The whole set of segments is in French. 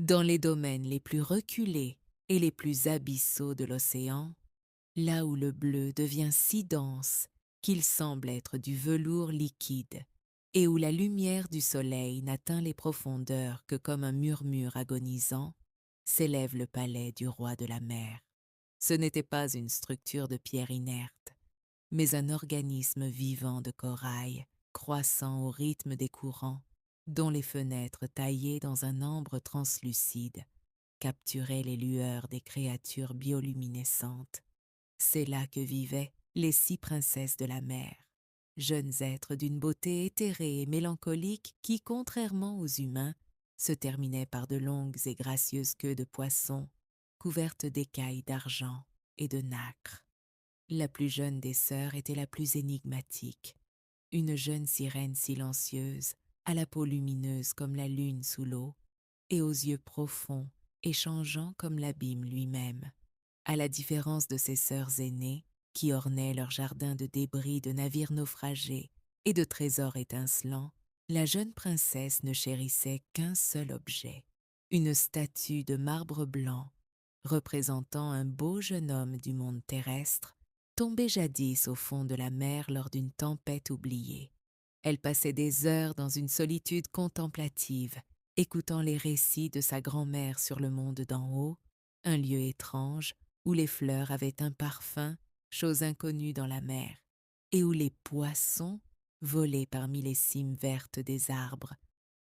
Dans les domaines les plus reculés et les plus abyssaux de l'océan, là où le bleu devient si dense qu'il semble être du velours liquide, et où la lumière du soleil n'atteint les profondeurs que comme un murmure agonisant, s'élève le palais du roi de la mer. Ce n'était pas une structure de pierre inerte, mais un organisme vivant de corail, croissant au rythme des courants, dont les fenêtres taillées dans un ambre translucide capturaient les lueurs des créatures bioluminescentes. C'est là que vivaient les 6 princesses de la mer, jeunes êtres d'une beauté éthérée et mélancolique qui, contrairement aux humains, se terminaient par de longues et gracieuses queues de poissons couvertes d'écailles d'argent et de nacre. La plus jeune des sœurs était la plus énigmatique, une jeune sirène silencieuse, à la peau lumineuse comme la lune sous l'eau, et aux yeux profonds et changeants comme l'abîme lui-même. À la différence de ses sœurs aînées, qui ornaient leur jardin de débris de navires naufragés et de trésors étincelants, la jeune princesse ne chérissait qu'un seul objet, une statue de marbre blanc, représentant un beau jeune homme du monde terrestre, tombé jadis au fond de la mer lors d'une tempête oubliée. Elle passait des heures dans une solitude contemplative, écoutant les récits de sa grand-mère sur le monde d'en haut, un lieu étrange où les fleurs avaient un parfum, chose inconnue dans la mer, et où les poissons volaient parmi les cimes vertes des arbres,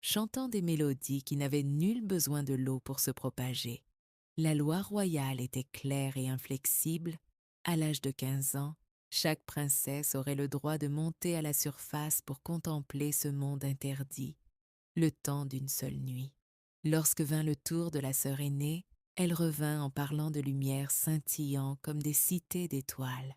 chantant des mélodies qui n'avaient nul besoin de l'eau pour se propager. La loi royale était claire et inflexible. À l'âge de 15 ans, chaque princesse aurait le droit de monter à la surface pour contempler ce monde interdit, le temps d'une seule nuit. Lorsque vint le tour de la sœur aînée, elle revint en parlant de lumières scintillant comme des cités d'étoiles.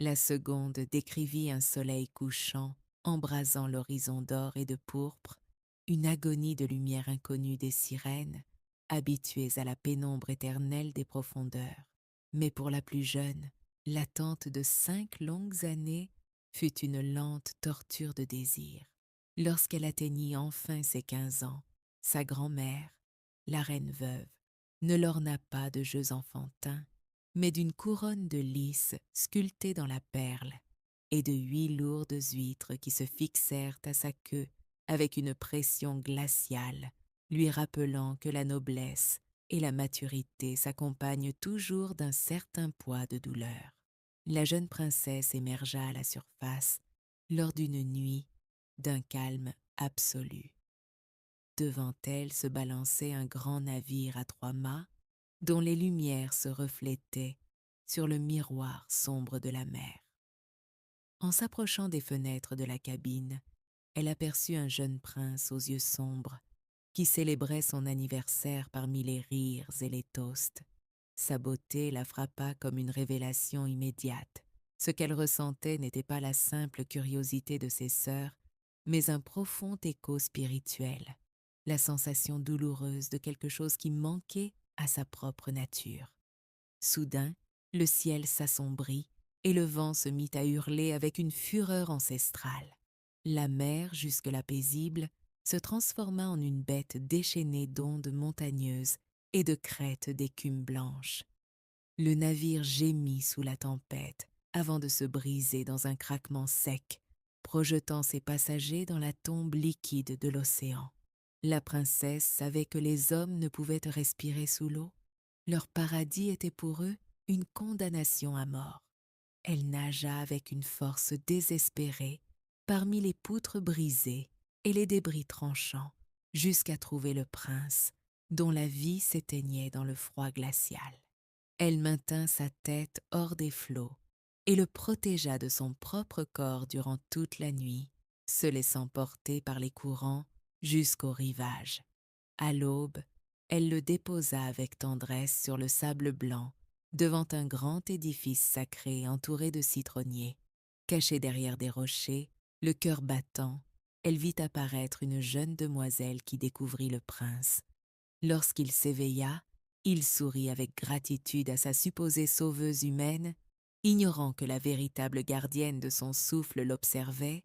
La seconde décrivit un soleil couchant, embrasant l'horizon d'or et de pourpre, une agonie de lumière inconnue des sirènes, habituées à la pénombre éternelle des profondeurs. Mais pour la plus jeune, l'attente de 5 longues années fut une lente torture de désir. Lorsqu'elle atteignit enfin ses 15 ans, sa grand-mère, la reine veuve, ne l'orna pas de jeux enfantins, mais d'une couronne de lys sculptée dans la perle et de 8 lourdes huîtres qui se fixèrent à sa queue avec une pression glaciale, lui rappelant que la noblesse et la maturité s'accompagnent toujours d'un certain poids de douleur. La jeune princesse émergea à la surface lors d'une nuit d'un calme absolu. Devant elle se balançait un grand navire à 3 mâts dont les lumières se reflétaient sur le miroir sombre de la mer. En s'approchant des fenêtres de la cabine, elle aperçut un jeune prince aux yeux sombres qui célébrait son anniversaire parmi les rires et les toasts. Sa beauté la frappa comme une révélation immédiate. Ce qu'elle ressentait n'était pas la simple curiosité de ses sœurs, mais un profond écho spirituel, la sensation douloureuse de quelque chose qui manquait à sa propre nature. Soudain, le ciel s'assombrit et le vent se mit à hurler avec une fureur ancestrale. La mer, jusque-là paisible, se transforma en une bête déchaînée d'ondes montagneuses et de crêtes d'écume blanche. Le navire gémit sous la tempête avant de se briser dans un craquement sec, projetant ses passagers dans la tombe liquide de l'océan. La princesse savait que les hommes ne pouvaient respirer sous l'eau. Leur paradis était pour eux une condamnation à mort. Elle nagea avec une force désespérée parmi les poutres brisées et les débris tranchants jusqu'à trouver le prince dont la vie s'éteignait dans le froid glacial. Elle maintint sa tête hors des flots et le protégea de son propre corps durant toute la nuit, se laissant porter par les courants jusqu'au rivage. À l'aube, elle le déposa avec tendresse sur le sable blanc, devant un grand édifice sacré entouré de citronniers. Cachée derrière des rochers, le cœur battant, elle vit apparaître une jeune demoiselle qui découvrit le prince. Lorsqu'il s'éveilla, il sourit avec gratitude à sa supposée sauveuse humaine, ignorant que la véritable gardienne de son souffle l'observait,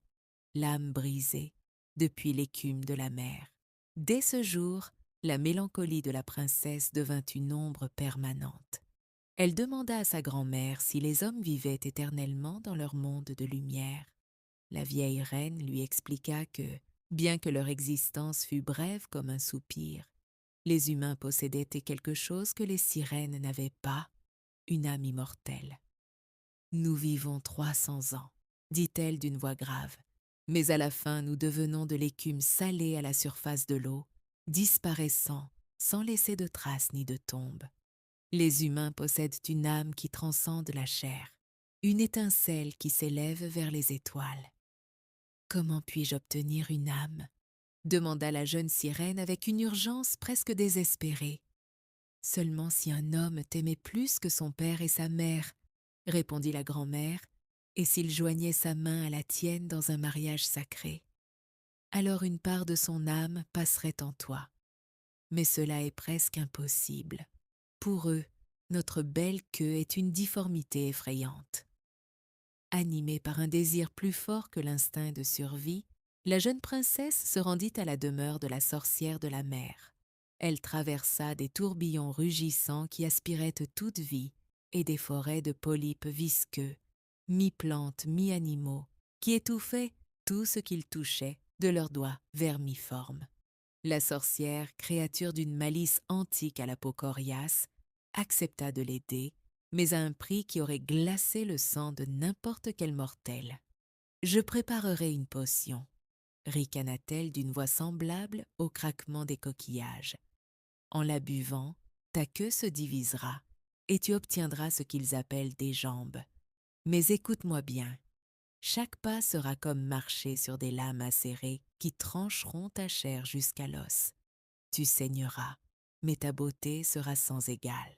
l'âme brisée, depuis l'écume de la mer. Dès ce jour, La mélancolie de la princesse devint une ombre permanente. Elle demanda à sa grand-mère si les hommes vivaient éternellement dans leur monde de lumière. La vieille reine lui expliqua que, bien que leur existence fût brève comme un soupir, les humains possédaient quelque chose que les sirènes n'avaient pas, une âme immortelle. Nous vivons 300 ans, dit-elle d'une voix grave, mais à la fin nous devenons de l'écume salée à la surface de l'eau, disparaissant sans laisser de traces ni de tombes. Les humains possèdent une âme qui transcende la chair, une étincelle qui s'élève vers les étoiles. Comment puis-je obtenir une âme? Demanda la jeune sirène avec une urgence presque désespérée. Seulement si un homme t'aimait plus que son père et sa mère, répondit la grand-mère, et s'il joignait sa main à la tienne dans un mariage sacré. Alors une part de son âme passerait en toi. Mais cela est presque impossible. Pour eux, notre belle queue est une difformité effrayante. Animée par un désir plus fort que l'instinct de survie, la jeune princesse se rendit à la demeure de la sorcière de la mer. Elle traversa des tourbillons rugissants qui aspiraient toute vie et des forêts de polypes visqueux, mi-plantes, mi-animaux, qui étouffaient tout ce qu'ils touchaient de leurs doigts vermiformes. La sorcière, créature d'une malice antique à la peau coriace, accepta de l'aider, mais à un prix qui aurait glacé le sang de n'importe quel mortel. « Je préparerai une potion », ricana-t-elle d'une voix semblable au craquement des coquillages. « En la buvant, ta queue se divisera, et tu obtiendras ce qu'ils appellent des jambes. Mais écoute-moi bien, chaque pas sera comme marcher sur des lames acérées qui trancheront ta chair jusqu'à l'os. Tu saigneras, mais ta beauté sera sans égale.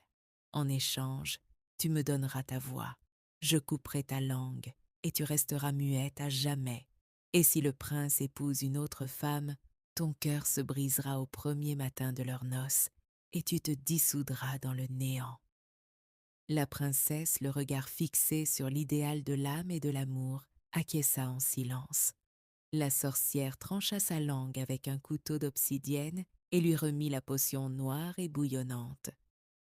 En échange, tu me donneras ta voix, je couperai ta langue, et tu resteras muette à jamais. Et si le prince épouse une autre femme, ton cœur se brisera au premier matin de leurs noces, et tu te dissoudras dans le néant. » La princesse, le regard fixé sur l'idéal de l'âme et de l'amour, acquiesça en silence. La sorcière trancha sa langue avec un couteau d'obsidienne et lui remit la potion noire et bouillonnante.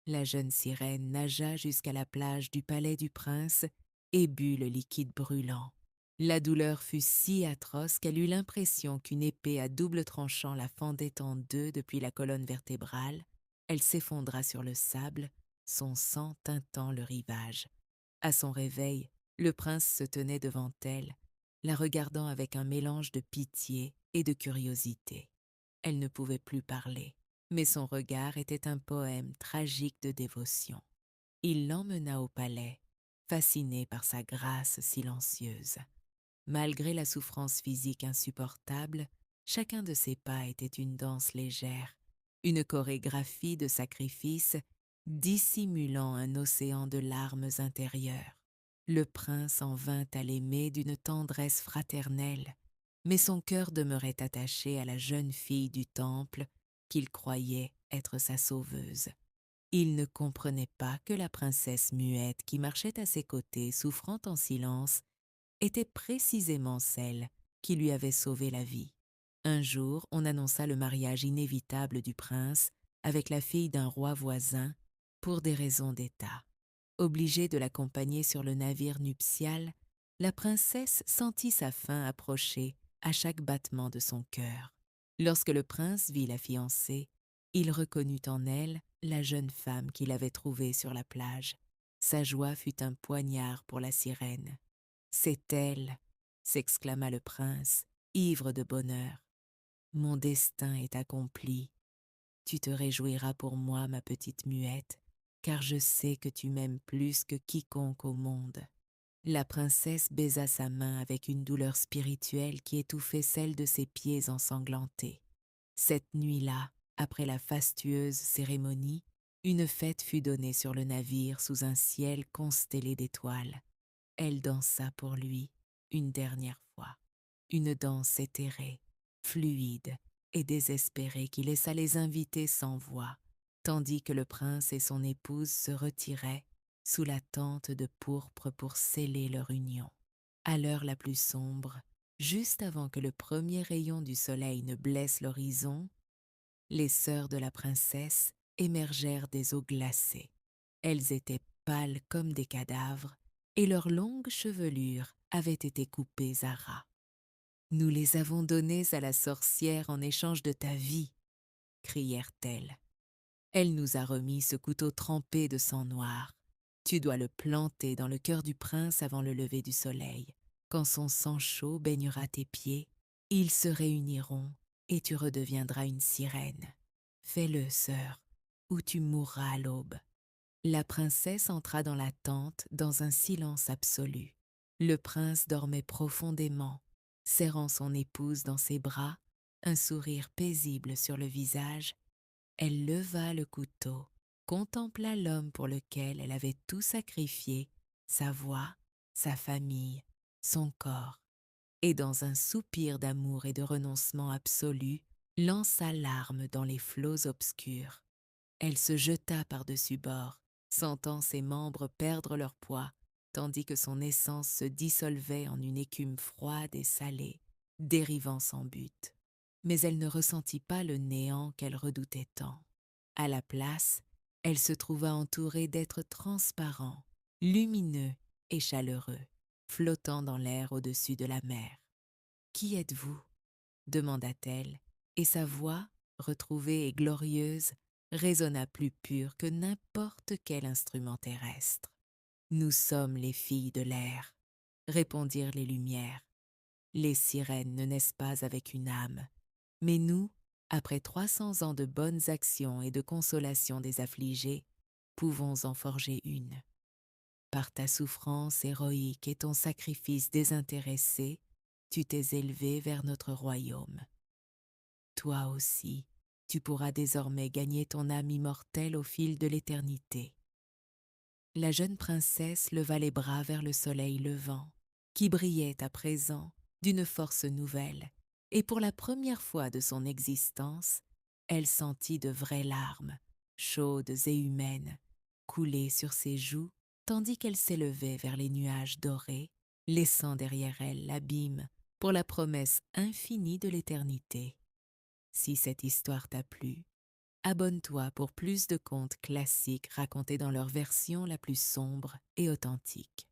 La jeune sirène nagea jusqu'à la plage du palais du prince et but le liquide brûlant. La douleur fut si atroce qu'elle eut l'impression qu'une épée à double tranchant la fendait en deux depuis la colonne vertébrale. Elle s'effondra sur le sable, son sang teintant le rivage. À son réveil, le prince se tenait devant elle, la regardant avec un mélange de pitié et de curiosité. Elle ne pouvait plus parler, mais son regard était un poème tragique de dévotion. Il l'emmena au palais, fasciné par sa grâce silencieuse. Malgré la souffrance physique insupportable, chacun de ses pas était une danse légère, une chorégraphie de sacrifice dissimulant un océan de larmes intérieures. Le prince en vint à l'aimer d'une tendresse fraternelle, mais son cœur demeurait attaché à la jeune fille du temple qu'il croyait être sa sauveuse. Il ne comprenait pas que la princesse muette qui marchait à ses côtés, souffrant en silence, était précisément celle qui lui avait sauvé la vie. Un jour, on annonça le mariage inévitable du prince avec la fille d'un roi voisin pour des raisons d'État. Obligée de l'accompagner sur le navire nuptial, la princesse sentit sa fin approcher à chaque battement de son cœur. Lorsque le prince vit la fiancée, il reconnut en elle la jeune femme qu'il avait trouvée sur la plage. Sa joie fut un poignard pour la sirène. « C'est elle !» s'exclama le prince, ivre de bonheur. « Mon destin est accompli. Tu te réjouiras pour moi, ma petite muette, car je sais que tu m'aimes plus que quiconque au monde. » La princesse baisa sa main avec une douleur spirituelle qui étouffait celle de ses pieds ensanglantés. Cette nuit-là, après la fastueuse cérémonie, une fête fut donnée sur le navire sous un ciel constellé d'étoiles. Elle dansa pour lui une dernière fois, une danse éthérée, fluide et désespérée qui laissa les invités sans voix, tandis que le prince et son épouse se retiraient sous la tente de pourpre pour sceller leur union. À l'heure la plus sombre, juste avant que le premier rayon du soleil ne blesse l'horizon, Les sœurs de la princesse émergèrent des eaux glacées. Elles étaient pâles comme des cadavres, et leurs longues chevelures avaient été coupées à ras. Nous les avons données à la sorcière en échange de ta vie, crièrent-elles. Elle nous a remis ce couteau trempé de sang noir. Tu dois le planter dans le cœur du prince avant le lever du soleil. Quand son sang chaud baignera tes pieds, ils se réuniront et tu redeviendras une sirène. Fais-le, sœur, ou tu mourras à l'aube. La princesse entra dans la tente dans un silence absolu. Le prince dormait profondément, serrant son épouse dans ses bras, un sourire paisible sur le visage. Elle leva le couteau, contempla l'homme pour lequel elle avait tout sacrifié, sa voix, sa famille, son corps, et dans un soupir d'amour et de renoncement absolu, lança l'arme dans les flots obscurs. Elle se jeta par-dessus bord, sentant ses membres perdre leur poids, tandis que son essence se dissolvait en une écume froide et salée, dérivant sans but. Mais elle ne ressentit pas le néant qu'elle redoutait tant. À la place, elle se trouva entourée d'êtres transparents, lumineux et chaleureux, flottant dans l'air au-dessus de la mer. « Qui êtes-vous » demanda-t-elle, et sa voix, retrouvée et glorieuse, résonna plus pure que n'importe quel instrument terrestre. « Nous sommes les filles de l'air » répondirent les lumières. « Les sirènes ne naissent pas avec une âme, mais nous, après 300 ans de bonnes actions et de consolation des affligés, pouvons en forger une. Par ta souffrance héroïque et ton sacrifice désintéressé, tu t'es élevé vers notre royaume. Toi aussi, tu pourras désormais gagner ton âme immortelle au fil de l'éternité. » La jeune princesse leva les bras vers le soleil levant, qui brillait à présent d'une force nouvelle, et pour la première fois de son existence, elle sentit de vraies larmes, chaudes et humaines, couler sur ses joues, tandis qu'elle s'élevait vers les nuages dorés, laissant derrière elle l'abîme pour la promesse infinie de l'éternité. Si cette histoire t'a plu, abonne-toi pour plus de contes classiques racontés dans leur version la plus sombre et authentique.